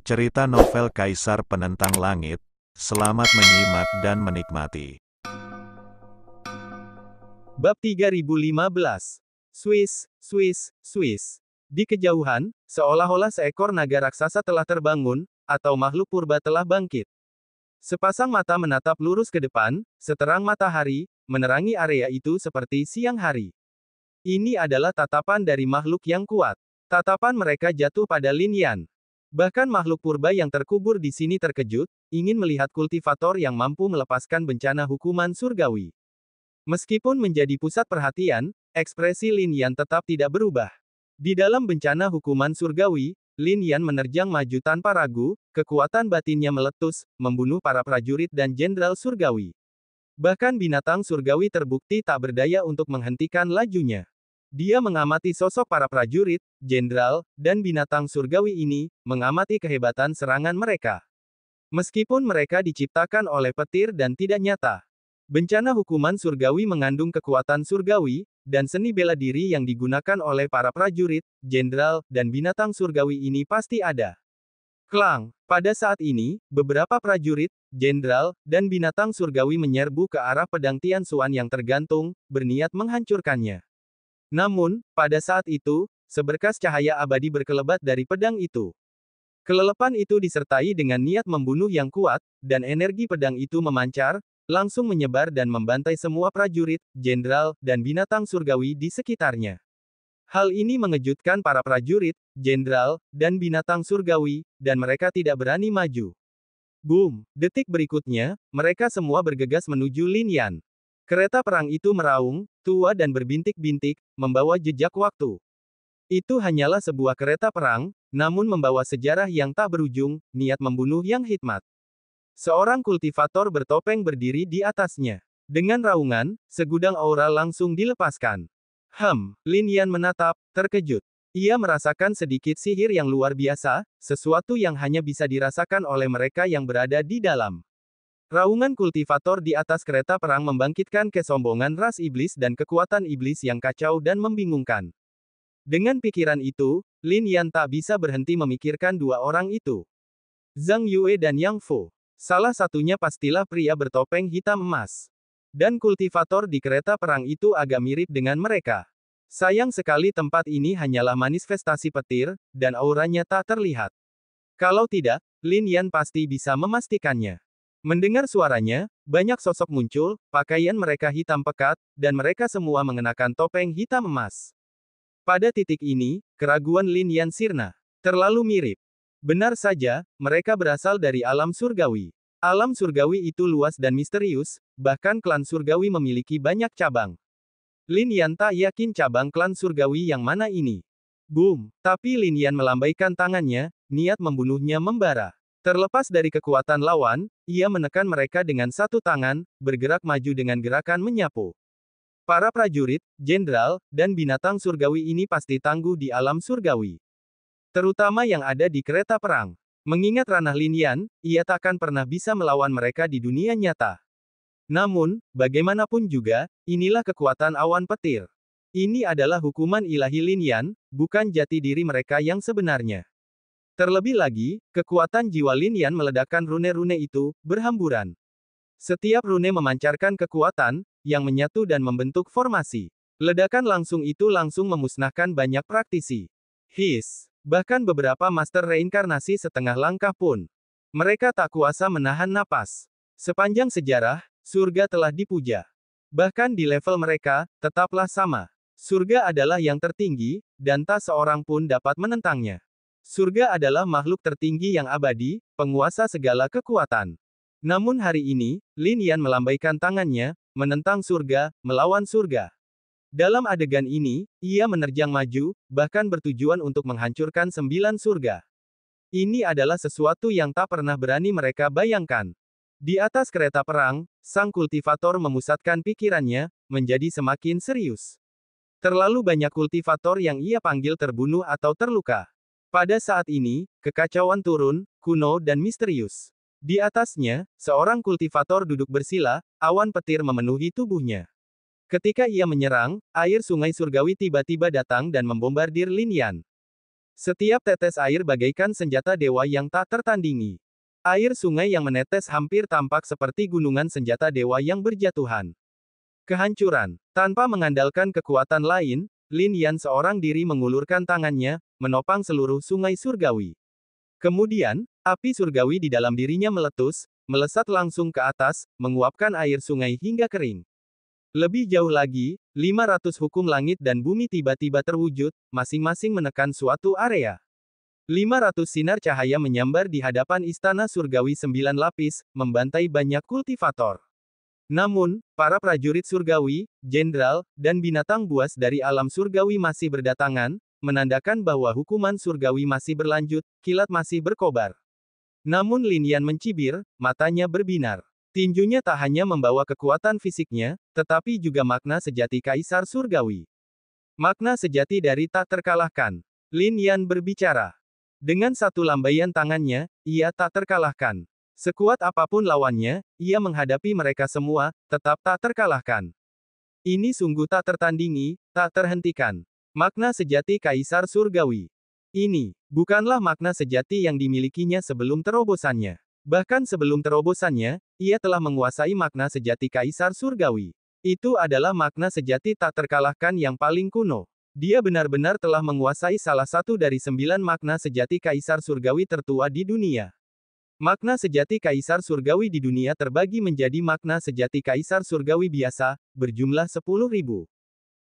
Cerita novel Kaisar Penentang Langit. Selamat menyimak dan menikmati. Bab 3015. Swiss, Swiss, Swiss. Di kejauhan, seolah-olah seekor naga raksasa telah terbangun, atau makhluk purba telah bangkit. Sepasang mata menatap lurus ke depan, seterang matahari, menerangi area itu seperti siang hari. Ini adalah tatapan dari makhluk yang kuat. Tatapan mereka jatuh pada Lin Yan. Bahkan makhluk purba yang terkubur di sini terkejut, ingin melihat kultivator yang mampu melepaskan bencana hukuman surgawi. Meskipun menjadi pusat perhatian, ekspresi Lin Yan tetap tidak berubah. Di dalam bencana hukuman surgawi, Lin Yan menerjang maju tanpa ragu, kekuatan batinnya meletus, membunuh para prajurit dan jenderal surgawi. Bahkan binatang surgawi terbukti tak berdaya untuk menghentikan lajunya. Dia mengamati sosok para prajurit, jenderal, dan binatang surgawi ini, mengamati kehebatan serangan mereka. Meskipun mereka diciptakan oleh petir dan tidak nyata. Bencana hukuman surgawi mengandung kekuatan surgawi, dan seni bela diri yang digunakan oleh para prajurit, jenderal, dan binatang surgawi ini pasti ada. Klang, pada saat ini, beberapa prajurit, jenderal, dan binatang surgawi menyerbu ke arah pedang Tian Xuan yang tergantung, berniat menghancurkannya. Namun, pada saat itu, seberkas cahaya abadi berkelebat dari pedang itu. Kelelepan itu disertai dengan niat membunuh yang kuat, dan energi pedang itu memancar, langsung menyebar dan membantai semua prajurit, jenderal, dan binatang surgawi di sekitarnya. Hal ini mengejutkan para prajurit, jenderal, dan binatang surgawi, dan mereka tidak berani maju. Boom! Detik berikutnya, mereka semua bergegas menuju Lin Yan. Kereta perang itu meraung, tua dan berbintik-bintik, membawa jejak waktu. Itu hanyalah sebuah kereta perang, namun membawa sejarah yang tak berujung, niat membunuh yang hikmat. Seorang kultivator bertopeng berdiri di atasnya. Dengan raungan, segudang aura langsung dilepaskan. Lin Yan menatap, terkejut. Ia merasakan sedikit sihir yang luar biasa, sesuatu yang hanya bisa dirasakan oleh mereka yang berada di dalam. Raungan kultivator di atas kereta perang membangkitkan kesombongan ras iblis dan kekuatan iblis yang kacau dan membingungkan. Dengan pikiran itu, Lin Yan tak bisa berhenti memikirkan dua orang itu. Zhang Yue dan Yang Fu. Salah satunya pastilah pria bertopeng hitam emas. Dan kultivator di kereta perang itu agak mirip dengan mereka. Sayang sekali tempat ini hanyalah manifestasi petir, dan auranya tak terlihat. Kalau tidak, Lin Yan pasti bisa memastikannya. Mendengar suaranya, banyak sosok muncul, pakaian mereka hitam pekat, dan mereka semua mengenakan topeng hitam emas. Pada titik ini, keraguan Lin Yan sirna. Terlalu mirip. Benar saja, mereka berasal dari alam surgawi. Alam surgawi itu luas dan misterius, bahkan klan surgawi memiliki banyak cabang. Lin Yan tak yakin cabang klan surgawi yang mana ini. Boom! Tapi Lin Yan melambaikan tangannya, niat membunuhnya membara. Terlepas dari kekuatan lawan, ia menekan mereka dengan satu tangan, bergerak maju dengan gerakan menyapu. Para prajurit, jenderal, dan binatang surgawi ini pasti tangguh di alam surgawi. Terutama yang ada di kereta perang. Mengingat ranah Lin Yan, ia takkan pernah bisa melawan mereka di dunia nyata. Namun, bagaimanapun juga, inilah kekuatan awan petir. Ini adalah hukuman ilahi Lin Yan, bukan jati diri mereka yang sebenarnya. Terlebih lagi, kekuatan jiwa Lin Yan meledakkan rune-rune itu, berhamburan. Setiap rune memancarkan kekuatan, yang menyatu dan membentuk formasi. Ledakan langsung itu langsung memusnahkan banyak praktisi. Bahkan beberapa master reinkarnasi setengah langkah pun. Mereka tak kuasa menahan napas. Sepanjang sejarah, surga telah dipuja. Bahkan di level mereka, tetaplah sama. Surga adalah yang tertinggi, dan tak seorang pun dapat menentangnya. Surga adalah makhluk tertinggi yang abadi, penguasa segala kekuatan. Namun hari ini, Lin Yan melambaikan tangannya, menentang surga, melawan surga. Dalam adegan ini, ia menerjang maju, bahkan bertujuan untuk menghancurkan 9 surga. Ini adalah sesuatu yang tak pernah berani mereka bayangkan. Di atas kereta perang, sang kultivator memusatkan pikirannya, menjadi semakin serius. Terlalu banyak kultivator yang ia panggil terbunuh atau terluka. Pada saat ini, kekacauan turun, kuno dan misterius. Di atasnya, seorang kultivator duduk bersila, awan petir memenuhi tubuhnya. Ketika ia menyerang, air sungai surgawi tiba-tiba datang dan membombardir Lin Yan. Setiap tetes air bagaikan senjata dewa yang tak tertandingi. Air sungai yang menetes hampir tampak seperti gunungan senjata dewa yang berjatuhan. Kehancuran. Tanpa mengandalkan kekuatan lain, Lin Yan seorang diri mengulurkan tangannya, menopang seluruh sungai surgawi. Kemudian, api surgawi di dalam dirinya meletus, melesat langsung ke atas, menguapkan air sungai hingga kering. Lebih jauh lagi, 500 hukum langit dan bumi tiba-tiba terwujud, masing-masing menekan suatu area. 500 sinar cahaya menyambar di hadapan istana surgawi 9 lapis, membantai banyak kultivator. Namun, para prajurit surgawi, jenderal, dan binatang buas dari alam surgawi masih berdatangan, menandakan bahwa hukuman surgawi masih berlanjut, kilat masih berkobar. Namun Lin Yan mencibir, matanya berbinar. Tinjunya tak hanya membawa kekuatan fisiknya, tetapi juga makna sejati Kaisar Surgawi. Makna sejati dari tak terkalahkan. Lin Yan berbicara. Dengan satu lambaian tangannya, ia tak terkalahkan. Sekuat apapun lawannya, ia menghadapi mereka semua, tetap tak terkalahkan. Ini sungguh tak tertandingi, tak terhentikan. Makna sejati Kaisar Surgawi. Ini bukanlah makna sejati yang dimilikinya sebelum terobosannya. Bahkan sebelum terobosannya, ia telah menguasai makna sejati Kaisar Surgawi. Itu adalah makna sejati tak terkalahkan yang paling kuno. Dia benar-benar telah menguasai salah satu dari 9 makna sejati Kaisar Surgawi tertua di dunia. Makna sejati Kaisar Surgawi di dunia terbagi menjadi makna sejati Kaisar Surgawi biasa, berjumlah 10.000.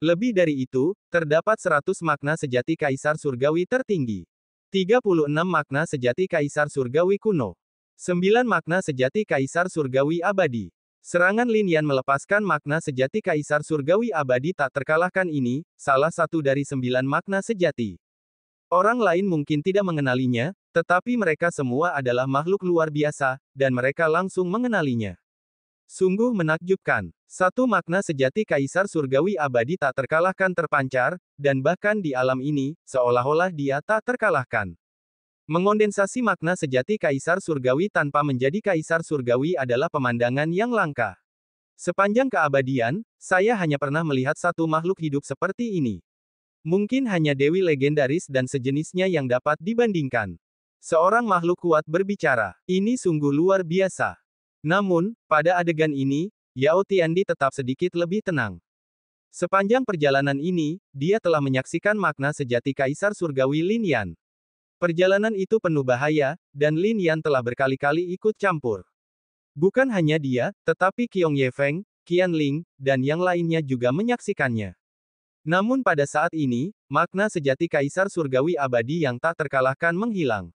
Lebih dari itu, terdapat 100 makna sejati Kaisar Surgawi tertinggi. 36 makna sejati Kaisar Surgawi kuno. 9 makna sejati Kaisar Surgawi abadi. Serangan Lin Yan melepaskan makna sejati Kaisar Surgawi abadi tak terkalahkan ini, salah satu dari 9 makna sejati. Orang lain mungkin tidak mengenalinya, tetapi mereka semua adalah makhluk luar biasa, dan mereka langsung mengenalinya. Sungguh menakjubkan. Satu makna sejati Kaisar Surgawi abadi tak terkalahkan terpancar, dan bahkan di alam ini, seolah-olah dia tak terkalahkan. Mengondensasi makna sejati Kaisar Surgawi tanpa menjadi Kaisar Surgawi adalah pemandangan yang langka. Sepanjang keabadian, saya hanya pernah melihat satu makhluk hidup seperti ini. Mungkin hanya dewi legendaris dan sejenisnya yang dapat dibandingkan. Seorang makhluk kuat berbicara. Ini sungguh luar biasa. Namun, pada adegan ini, Yao Tiandi tetap sedikit lebih tenang. Sepanjang perjalanan ini, dia telah menyaksikan makna sejati Kaisar Surgawi Lin Yan. Perjalanan itu penuh bahaya, dan Lin Yan telah berkali-kali ikut campur. Bukan hanya dia, tetapi Qiong Yefeng, Qian Ling, dan yang lainnya juga menyaksikannya. Namun pada saat ini, makna sejati Kaisar Surgawi abadi yang tak terkalahkan menghilang.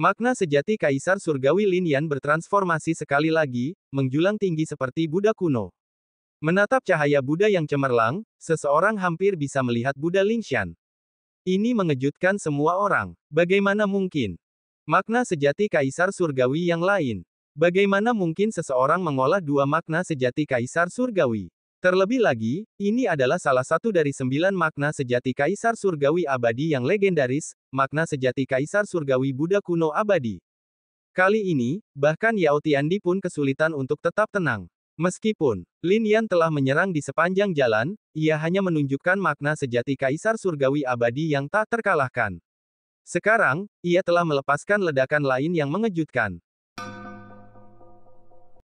Makna sejati Kaisar Surgawi Lin Yan bertransformasi sekali lagi, menjulang tinggi seperti Buddha kuno. Menatap cahaya Buddha yang cemerlang, seseorang hampir bisa melihat Buddha Lingshan. Ini mengejutkan semua orang. Bagaimana mungkin? Makna sejati Kaisar Surgawi yang lain. Bagaimana mungkin seseorang mengolah dua makna sejati Kaisar Surgawi? Terlebih lagi, ini adalah salah satu dari 9 makna sejati Kaisar Surgawi abadi yang legendaris, makna sejati Kaisar Surgawi Buddha kuno abadi. Kali ini, bahkan Yao Tiandi pun kesulitan untuk tetap tenang. Meskipun Lin Yan telah menyerang di sepanjang jalan, ia hanya menunjukkan makna sejati Kaisar Surgawi abadi yang tak terkalahkan. Sekarang, ia telah melepaskan ledakan lain yang mengejutkan.